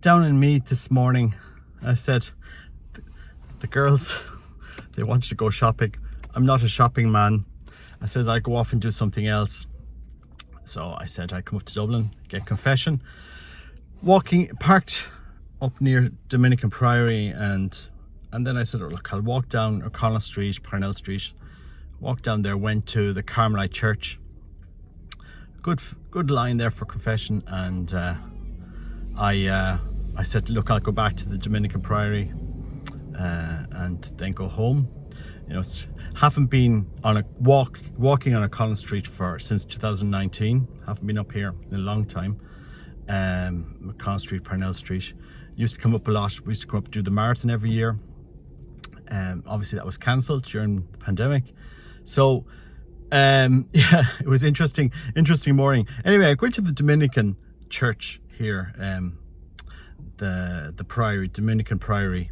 down in Meath this morning. I said, the girls, they wanted to go shopping. I'm not a shopping man. I said I'd go off and do something else. So I said I'd come up to Dublin, get confession. Parked up near Dominican Priory, and then I said, oh, look, I'll walk down O'Connell Street, Parnell Street. Walked down there, went to the Carmelite Church. Good line there for confession, and I said, look, I'll go back to the Dominican Priory and then go home. You know, haven't been on a walking on O'Connell Street since 2019. Haven't been up here in a long time. O'Connell Street, Parnell Street. Used to come up a lot. We used to come up and do the marathon every year. Obviously that was cancelled during the pandemic. So yeah, it was interesting morning. Anyway, I went to the Dominican Church here, the Priory, Dominican Priory,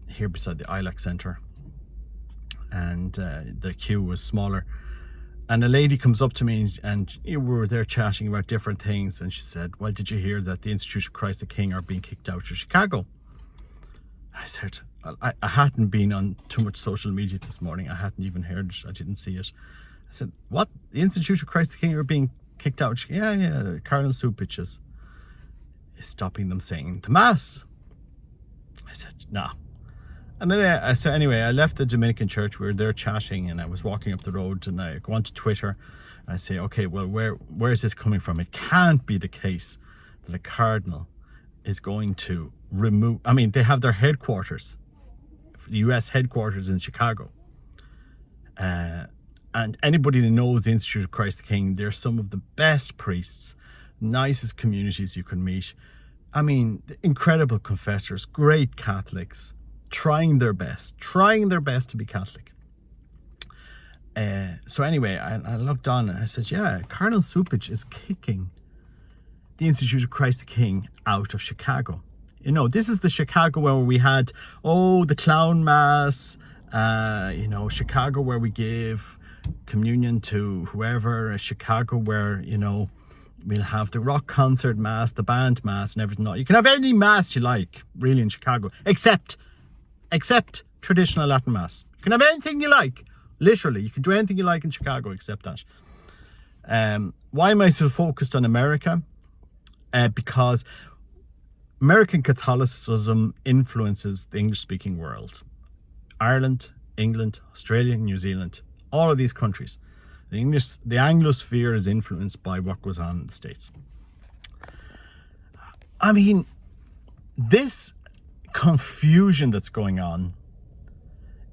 here beside the ILAC Centre, and the queue was smaller. And a lady comes up to me, and we were there chatting about different things, and she said, well, did you hear that the Institute of Christ the King are being kicked out of Chicago? I said, I hadn't been on too much social media this morning. I hadn't even heard it. I didn't see it. I said, what? The Institute of Christ the King are being kicked out? Yeah, Cardinal Cupich is stopping them saying the Mass. I said, nah. And then, so anyway, I left the Dominican Church. We were there chatting, and I was walking up the road, and I go onto Twitter, and I say, okay, well, where is this coming from? It can't be the case that a cardinal is going to remove... I mean, they have their headquarters, the US headquarters in Chicago. And anybody that knows the Institute of Christ the King, they're some of the best priests, nicest communities you can meet. I mean, incredible confessors, great Catholics, trying their best to be Catholic. So anyway, I looked on and I said, yeah, Cardinal Cupich is kicking the Institute of Christ the King out of Chicago. You know, this is the Chicago where we had, the clown mass, Chicago where we give communion to whoever, Chicago where, we'll have the rock concert mass, the band mass and everything. You can have any mass you like, really, in Chicago, except traditional Latin mass. You can have anything you like. Literally, you can do anything you like in Chicago except that. Why am I so focused on America? Because American Catholicism influences the English-speaking world. Ireland, England, Australia, New Zealand, all of these countries. The Anglosphere is influenced by what goes on in the States. I mean, this confusion that's going on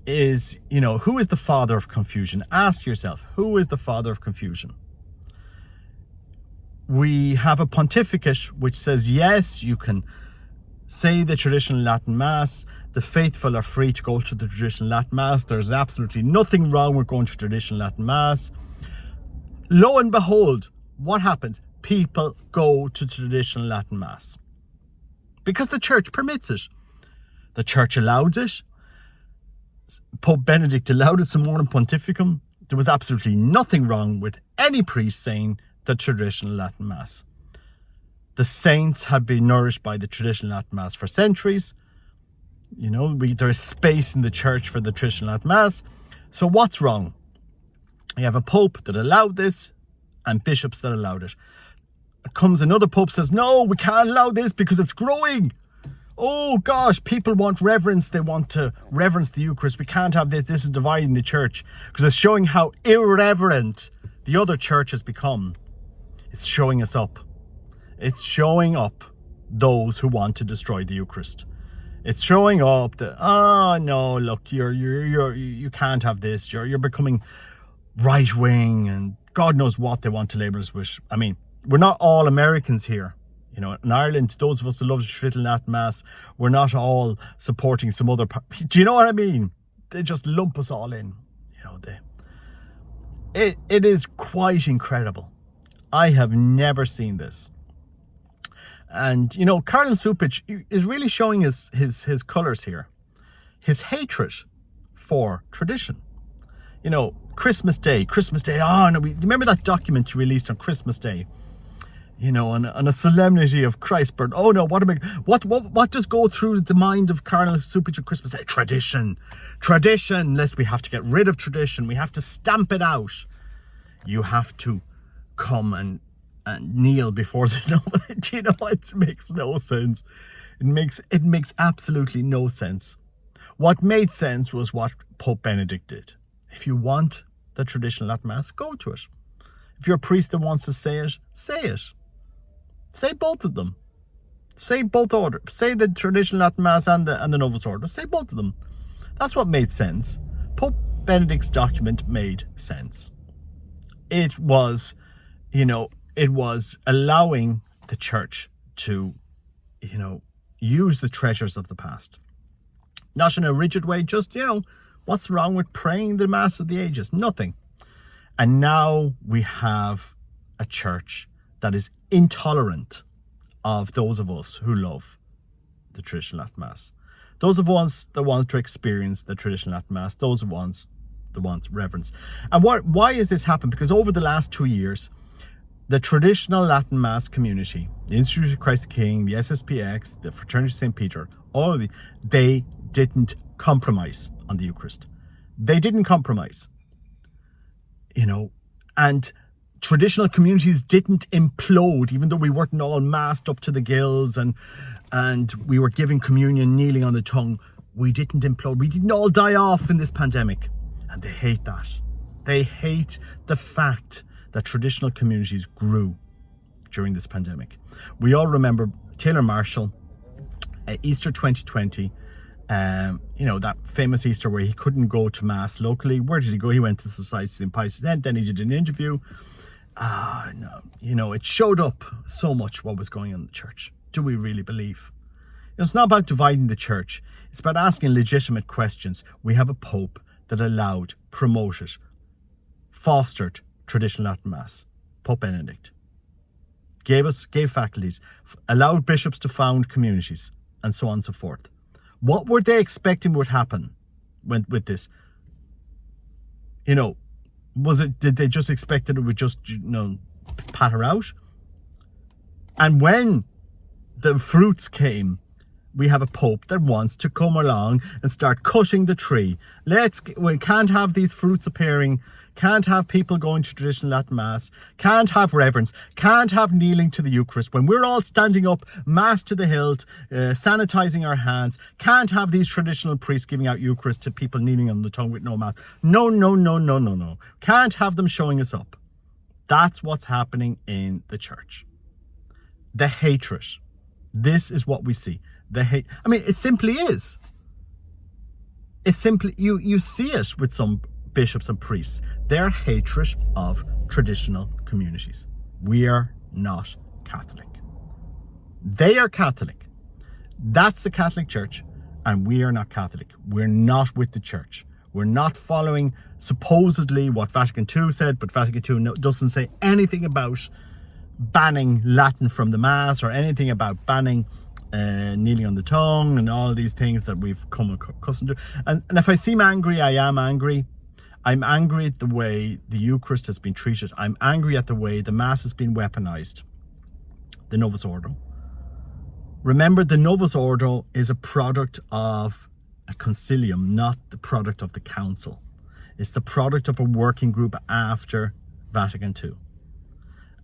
is, who is the father of confusion? Ask yourself, who is the father of confusion? We have a pontificate which says, yes, you can say the traditional Latin Mass. The faithful are free to go to the traditional Latin Mass. There's absolutely nothing wrong with going to traditional Latin Mass. Lo and behold, what happens? People go to traditional Latin Mass because the church permits it. The church allowed it. Pope Benedict allowed it, Summorum Pontificum. There was absolutely nothing wrong with any priest saying the traditional Latin Mass. The saints have been nourished by the traditional Latin Mass for centuries. There is space in the church for the traditional Latin Mass. So what's wrong? You have a pope that allowed this and bishops that allowed it. Comes another pope, says, no, we can't allow this because it's growing. Oh gosh, people want reverence. They want to reverence the Eucharist. We can't have this. This is dividing the church because it's showing how irreverent the other church has become. It's showing us up. It's showing up those who want to destroy the Eucharist. It's showing up that, no, look, you can't have this. You're becoming right wing, and God knows what they want to label us with. I mean, we're not all Americans here. In Ireland, those of us that love the traditional Latin Mass, we're not all supporting some other do you know what I mean? They just lump us all in. It is quite incredible. I have never seen this. And, Cardinal Cupich is really showing his colours here. His hatred for tradition. Christmas Day. Oh, no, remember that document you released on Christmas Day? on a solemnity of Christ birth. Oh no, what does go through the mind of Cardinal Cupich at Christmas? Tradition. We have to get rid of tradition. We have to stamp it out. You have to come and kneel before the noble. It makes no sense. It makes absolutely no sense. What made sense was what Pope Benedict did. If you want the traditional Latin Mass, go to it. If you're a priest that wants to say it, say it. Say both of them. Say both orders. Say the traditional Latin Mass and the Novus Ordo. Say both of them. That's what made sense. Pope Benedict's document made sense. It was, it was allowing the church to, use the treasures of the past. Not in a rigid way, just, what's wrong with praying the Mass of the Ages? Nothing. And now we have a church that is intolerant of those of us who love the traditional Latin Mass. Those of us that want to experience the traditional Latin Mass, those of us that want reverence. And why has this happened? Because over the last 2 years, the traditional Latin Mass community, the Institute of Christ the King, the SSPX, the Fraternity of St. Peter, they didn't compromise on the Eucharist. They didn't compromise. And traditional communities didn't implode, even though we weren't all masked up to the gills and we were giving communion, kneeling on the tongue. We didn't implode. We didn't all die off in this pandemic. And they hate that. They hate the fact that traditional communities grew during this pandemic. We all remember Taylor Marshall, Easter 2020, that famous Easter where he couldn't go to Mass locally. Where did he go? He went to the Society of St. Pius X. Then he did an interview. It showed up so much what was going on in the church. Do we really believe? It's not about dividing the church. It's about asking legitimate questions. We have a Pope that allowed, promoted, fostered traditional Latin Mass. Pope Benedict gave faculties, allowed bishops to found communities, and so on and so forth. What were they expecting would happen with this? Did they just expect that it would just, patter out? And when the fruits came, we have a Pope that wants to come along and start cutting the tree. We can't have these fruits appearing, can't have people going to traditional Latin Mass, can't have reverence, can't have kneeling to the Eucharist when we're all standing up, Mass to the hilt, sanitizing our hands, can't have these traditional priests giving out Eucharist to people kneeling on the tongue with no Mass. No. Can't have them showing us up. That's what's happening in the church. The hatred. This is what we see. The hate. I mean, it simply is. It's simply, you see it with some bishops and priests. Their hatred of traditional communities. We are not Catholic. They are Catholic. That's the Catholic Church, and we are not Catholic. We're not with the Church. We're not following supposedly what Vatican II said, but Vatican II doesn't say anything about banning Latin from the Mass or anything about banning kneeling on the tongue and all these things that we've come accustomed to. And if I seem angry, I am angry. I'm angry at the way the Eucharist has been treated. I'm angry at the way the Mass has been weaponized. The Novus Ordo. Remember, the Novus Ordo is a product of a concilium, not the product of the council. It's the product of a working group after Vatican II.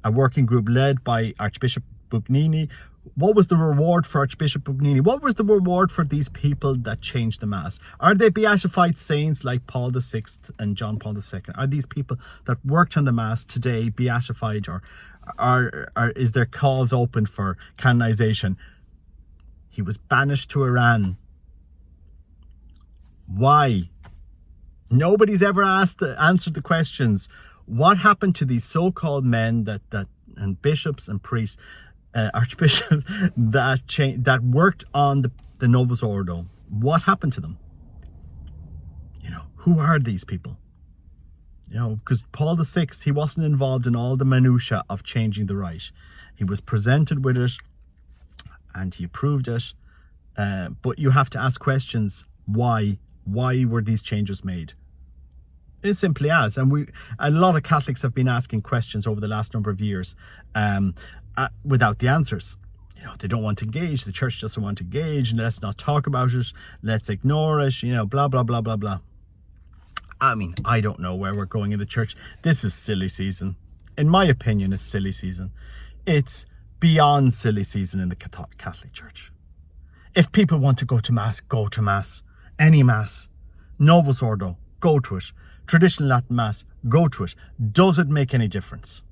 A working group led by Archbishop Bugnini. What was the reward for Archbishop Bugnini? What was the reward for these people that changed the Mass? Are they beatified saints like Paul VI and John Paul II? Are these people that worked on the Mass today beatified, or is their cause open for canonization? He was banished to Iran. Why? Nobody's ever answered the questions. What happened to these so-called men and bishops and priests, archbishops that worked on the Novus Ordo? What happened to them? Who are these people? Because Paul VI, he wasn't involved in all the minutiae of changing the rite. He was presented with it and he approved it. But you have to ask questions. Why were these changes made? As simply as, and a lot of Catholics have been asking questions over the last number of years. without the answers. You know, they don't want to engage. The church doesn't want to engage. Let's not talk about it. Let's ignore it. You know, blah, blah, blah, blah, blah. I mean, I don't know where we're going in the church. This is silly season. In my opinion, it's silly season. It's beyond silly season in the Catholic Church. If people want to go to Mass, go to Mass. Any Mass. Novus Ordo, go to it. Traditional Latin Mass, go to it. Does it make any difference?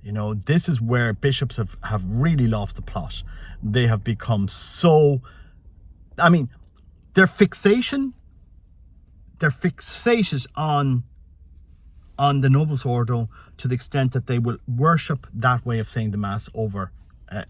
You know, this is where bishops have really lost the plot. They have become so... I mean, their fixated on the Novus Ordo to the extent that they will worship that way of saying the Mass over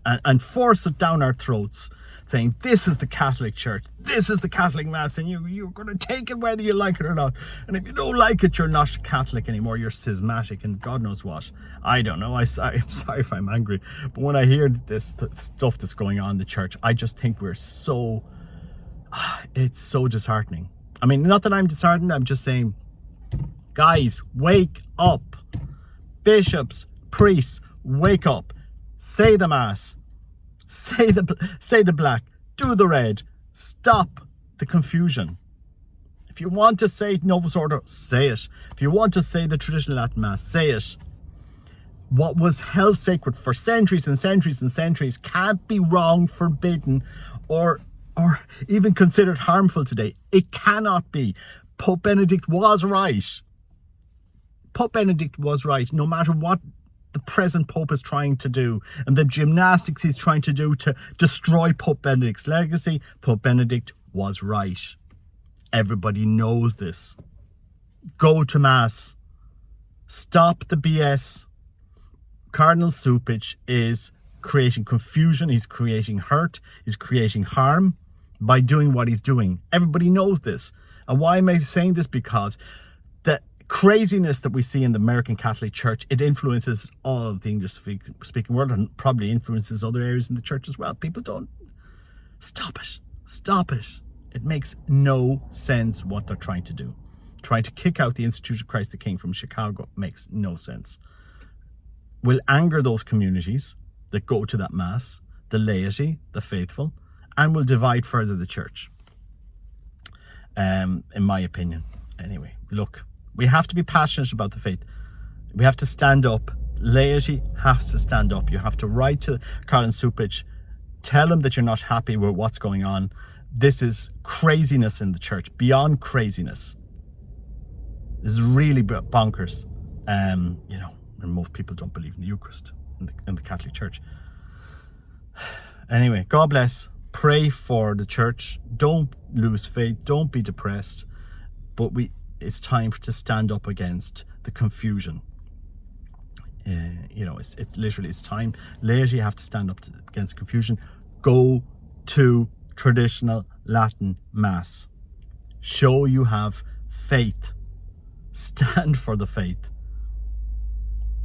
and force it down our throats, saying this is the Catholic Church, this is the Catholic Mass, and you're going to take it whether you like it or not. And if you don't like it, you're not Catholic anymore, you're schismatic and God knows what. I don't know, I'm sorry if I'm angry, but when I hear this stuff that's going on in the church, I just think we're so... it's so disheartening. I mean, not that I'm disheartened, I'm just saying, guys, wake up. Bishops, priests, wake up. Say the Mass. Say the black. Do the red. Stop the confusion. If you want to say Novus Ordo, say it. If you want to say the traditional Latin Mass, say it. What was held sacred for centuries and centuries and centuries can't be wrong, forbidden, or even considered harmful today. It cannot be. Pope Benedict was right. Pope Benedict was right. No matter what the present Pope is trying to do and the gymnastics he's trying to do to destroy Pope Benedict's legacy, Pope Benedict was right. Everybody knows this. Go to Mass. Stop the BS. Cardinal Cupich is creating confusion. He's creating hurt. He's creating harm by doing what he's doing. Everybody knows this. And why am I saying this? Because the craziness that we see in the American Catholic Church, it influences all of the English speaking world and probably influences other areas in the church as well. People don't... Stop it. Stop it. It makes no sense what they're trying to do. Trying to kick out the Institute of Christ the King from Chicago makes no sense. Will anger those communities that go to that Mass, the laity, the faithful, and will divide further the church. In my opinion. Anyway, look, we have to be passionate about the faith. We have to stand up. Laity has to stand up. You have to write to Cardinal Cupich, tell him that you're not happy with what's going on. This is craziness in the church, beyond craziness. This is really bonkers. You know, and most people don't believe in the Eucharist in the Catholic Church. Anyway, God bless. Pray for the church. Don't lose faith. Don't be depressed. But it's time to stand up against the confusion. You know, it's literally, it's time. Laity have to stand up against confusion. Go to traditional Latin Mass. Show you have faith. Stand for the faith.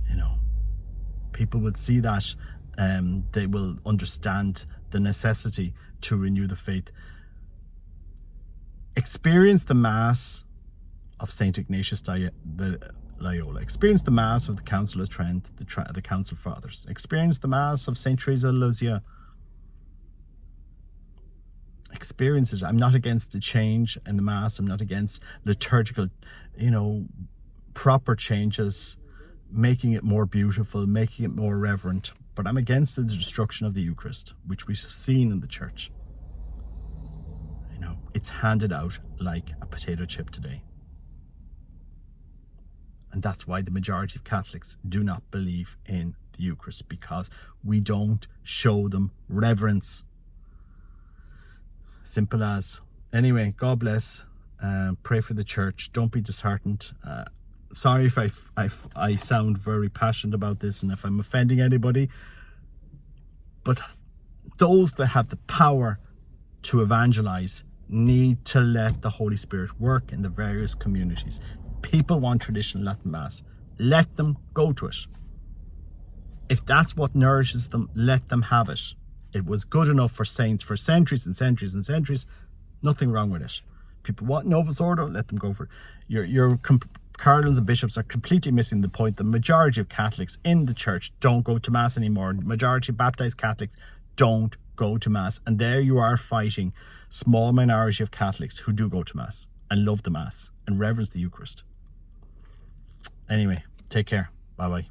You know, people would see that. They will understand the necessity to renew the faith. Experience the Mass of St. Ignatius Loyola. Experience the Mass of the Council of Trent, the Council Fathers. Experience the Mass of St. Teresa of Lisieux. Experience it. I'm not against the change in the Mass. I'm not against liturgical, you know, proper changes, making it more beautiful, making it more reverent. But I'm against the destruction of the Eucharist, which we've seen in the church. You know, it's handed out like a potato chip today. And that's why the majority of Catholics do not believe in the Eucharist, because we don't show them reverence. Simple as. Anyway, God bless. Pray for the church. Don't be disheartened. Sorry if I sound very passionate about this and if I'm offending anybody, but those that have the power to evangelize need to let the Holy Spirit work in the various communities. People want traditional Latin Mass. Let them go to it. If that's what nourishes them, let them have it. It was good enough for saints for centuries and centuries and centuries. Nothing wrong with it. People want Novus Ordo, let them go for it. You're cardinals and bishops are completely missing the point. The majority of Catholics in the church don't go to Mass anymore. The majority of baptized Catholics don't go to Mass. And there you are fighting small minority of Catholics who do go to Mass and love the Mass and reverence the Eucharist. Anyway, take care. Bye-bye.